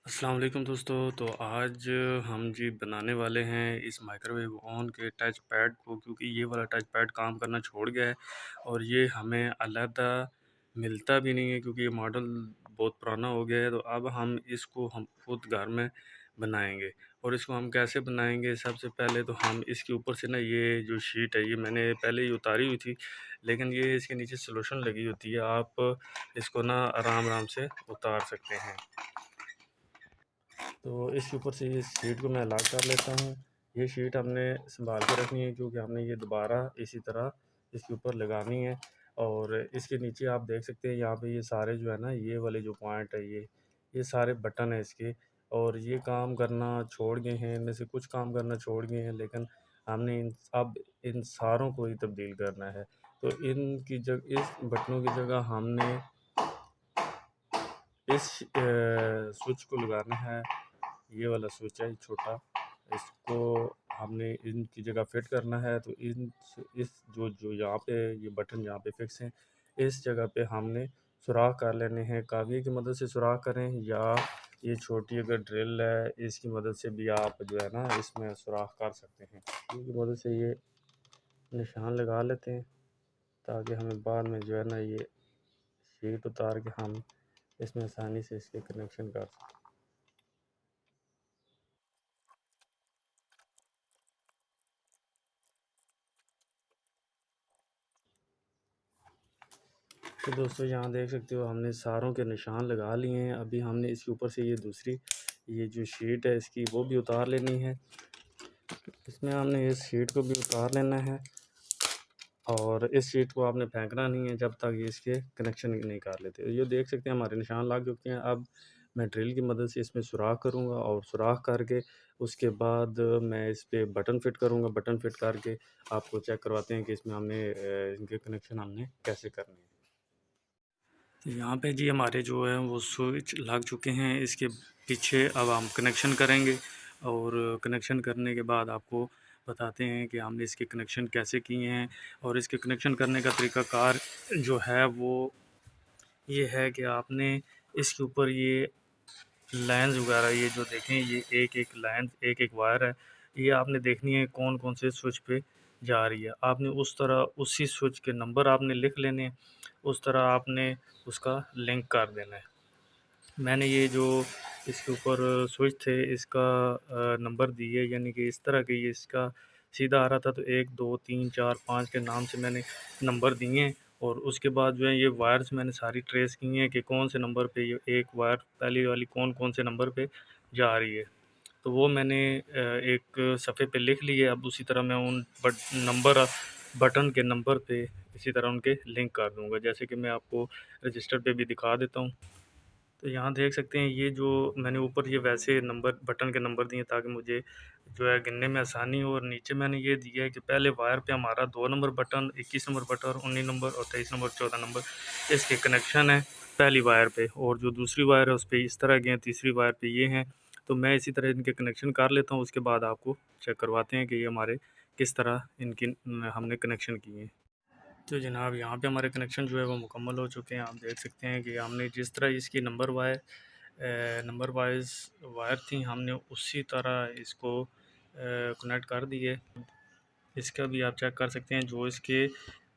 अस्सलाम वालेकुम दोस्तों। तो आज हम जी बनाने वाले हैं इस माइक्रोवेव ओवन के टच पैड को, क्योंकि ये वाला टच पैड काम करना छोड़ गया है और ये हमें अलहदा मिलता भी नहीं है, क्योंकि ये मॉडल बहुत पुराना हो गया है। तो अब हम खुद घर में बनाएंगे। और इसको हम कैसे बनाएंगे? सबसे पहले तो हम इसके ऊपर से ना, ये जो शीट है ये मैंने पहले ही उतारी हुई थी, लेकिन ये इसके नीचे सॉल्यूशन लगी होती है। आप इसको ना आराम आराम से उतार सकते हैं। तो इसके ऊपर से ये शीट को मैं अलग कर लेता हूँ। ये शीट हमने संभाल के रखनी है, क्योंकि हमने ये दोबारा इसी तरह इसके ऊपर लगानी है। और इसके नीचे आप देख सकते हैं, यहाँ पे ये सारे जो है ना, ये वाले जो पॉइंट है, ये सारे बटन है इसके। और ये काम करना छोड़ गए हैं, इनमें से कुछ काम करना छोड़ गए हैं, लेकिन हमने अब इन सारों को ही तब्दील करना है। तो इस बटनों की जगह हमने इस स्विच को लगाना है। ये वाला स्विच है छोटा, इसको हमने इनकी जगह फिट करना है। तो इस जो जो यहाँ पे ये बटन यहाँ पे फिक्स हैं, इस जगह पे हमने सुराख कर लेने हैं। कागज़ी की मदद से सुराख करें, या ये छोटी अगर ड्रिल है इसकी मदद से भी आप जो है ना इसमें सुराख कर सकते हैं। इनकी मदद से ये निशान लगा लेते हैं, ताकि हमें बाद में जो है ना ये शीट उतार के हम इसमें आसानी से इसके कनेक्शन कर सकते हैं। तो दोस्तों यहाँ देख सकते हो, हमने सारों के निशान लगा लिए हैं। अभी हमने इसके ऊपर से ये जो शीट है इसकी वो भी उतार लेनी है। इसमें हमने इस शीट को भी उतार लेना है, और इस शीट को आपने फेंकना नहीं है जब तक ये इसके कनेक्शन नहीं कर लेते। ये देख सकते हैं हमारे निशान लग चुके हैं। अब मैं ड्रिल की मदद से इसमें सुराख करूँगा, और सुराख करके उसके बाद मैं इस पे बटन फिट करूँगा। बटन फिट करके आपको चेक करवाते हैं कि इसमें इनके कनेक्शन हमने कैसे करने हैं। यहाँ पे जी हमारे जो है वो स्विच लग चुके हैं। इसके पीछे अब हम कनेक्शन करेंगे, और कनेक्शन करने के बाद आपको बताते हैं कि हमने इसके कनेक्शन कैसे किए हैं। और इसके कनेक्शन करने का तरीक़ाकार जो है वो ये है कि आपने इसके ऊपर ये लाइन्स वगैरह ये जो देखें, ये एक एक लाइन एक एक वायर है, ये आपने देखनी है कौन कौन से स्विच पे जा रही है। आपने उस तरह उसी स्विच के नंबर आपने लिख लेने हैं, उस तरह आपने उसका लिंक कर देना है। मैंने ये जो इसके ऊपर स्विच थे इसका नंबर दिए, यानी कि इस तरह के ये इसका सीधा आ रहा था, तो 1 2 3 4 5 के नाम से मैंने नंबर दिए हैं। और उसके बाद जो है ये वायर्स मैंने सारी ट्रेस की हैं कि कौन से नंबर पे ये एक वायर पहली वाली कौन कौन से नंबर पे जा रही है। तो वो मैंने एक सफ़े पे लिख लिए। अब उसी तरह मैं उन बटन के नंबर पे इसी तरह उनके लिंक कर दूँगा, जैसे कि मैं आपको रजिस्टर पे भी दिखा देता हूँ। तो यहाँ देख सकते हैं, ये जो मैंने ऊपर ये वैसे नंबर बटन के नंबर दिए ताकि मुझे जो है गिनने में आसानी हो। और नीचे मैंने ये दिया है कि पहले वायर पे हमारा 2 number button, 21 number button, 19 number और 23 नंबर 14 नंबर इसके कनेक्शन है पहली वायर पे। और जो दूसरी वायर है उस पे इस तरह के हैं, तीसरी वायर पे ये हैं। तो मैं इसी तरह इनके कनेक्शन कर लेता हूँ, उसके बाद आपको चेक करवाते हैं कि ये हमारे किस तरह इनकी हमने कनेक्शन किए हैं। तो जनाब यहाँ पे हमारे कनेक्शन जो है वो मुकम्मल हो चुके हैं। आप देख सकते हैं कि हमने जिस तरह इसकी नंबर वाइज़ वायर थी, हमने उसी तरह इसको कनेक्ट कर दिए। इसका भी आप चेक कर सकते हैं, जो इसके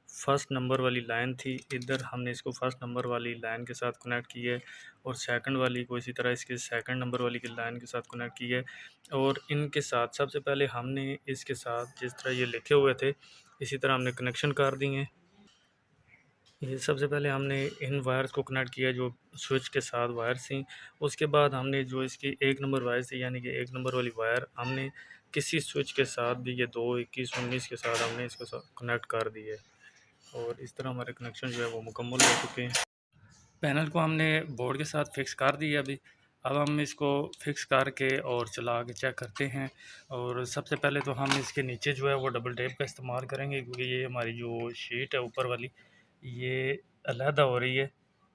फर्स्ट नंबर वाली लाइन थी, इधर हमने इसको फर्स्ट नंबर वाली लाइन के साथ कनेक्ट की है, और सेकंड वाली को इसी तरह इसके सेकंड नंबर वाली की लाइन के साथ कनेक्ट की है। और इनके साथ सबसे पहले हमने इसके साथ जिस तरह ये लिखे हुए थे इसी तरह हमने कनेक्शन कर दिए हैं। ये सबसे पहले हमने इन वायर्स को कनेक्ट किया जो स्विच के साथ वायर्स थी। उसके बाद हमने जो इसकी 1 नंबर वायर थी, यानी कि 1 नंबर वाली वायर हमने किसी स्विच के साथ भी ये 2 21 19 के साथ हमने इसको कनेक्ट कर दी है। और इस तरह हमारे कनेक्शन जो है वो मुकम्मल हो चुके हैं। पैनल को हमने बोर्ड के साथ फिक्स कर दिया अभी। अब हम इसको फिक्स करके और चला के चेक करते हैं। और सबसे पहले तो हम इसके नीचे जो है वो डबल टेप का इस्तेमाल करेंगे, क्योंकि ये हमारी जो शीट है ऊपर वाली ये अलहदा हो रही है,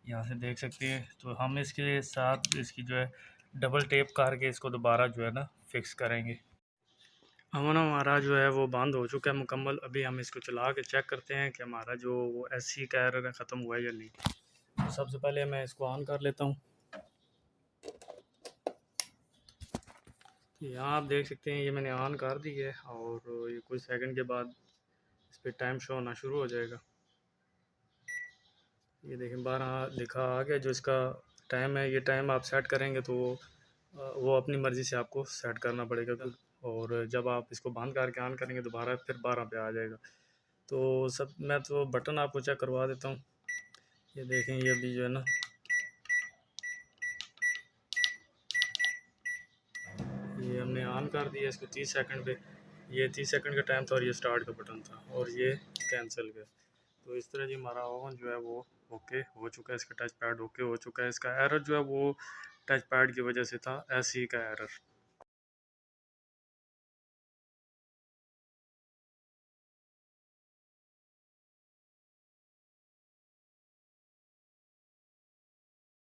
यहाँ से देख सकते हैं। तो हम इसके साथ इसकी जो है डबल टेप करके इसको दोबारा जो है ना फिक्स करेंगे। अमन हमारा जो है वो बंद हो चुका है मुकम्मल। अभी हम इसको चला के चेक करते हैं कि हमारा जो वो एसी का एरर है ख़त्म हुआ है या नहीं। तो सबसे पहले मैं इसको ऑन कर लेता हूँ। यहाँ आप देख सकते हैं ये मैंने ऑन कर दी है और ये कुछ सेकंड के बाद इस पर टाइम शो होना शुरू हो जाएगा। ये देखें 12 लिखा आ गया जो इसका टाइम है। ये टाइम आप सेट करेंगे तो वो अपनी मर्ज़ी से आपको सेट करना पड़ेगा और जब आप इसको बंद करके ऑन करेंगे दोबारा फिर 12 पे आ जाएगा। तो सब मैं तो बटन आपको चेक करवा देता हूँ। ये देखें ये अभी जो है ना ये हमने ऑन कर दिया इसको 30 सेकंड पे। ये 30 सेकंड का टाइम था और ये स्टार्ट का बटन था और ये कैंसिल का। तो इस तरह जी हमारा ओवन जो है वो ओके हो चुका है। इसका टच पैड ओके हो चुका है। इसका एरर जो है वो टच पैड की वजह से था, एसई का एरर।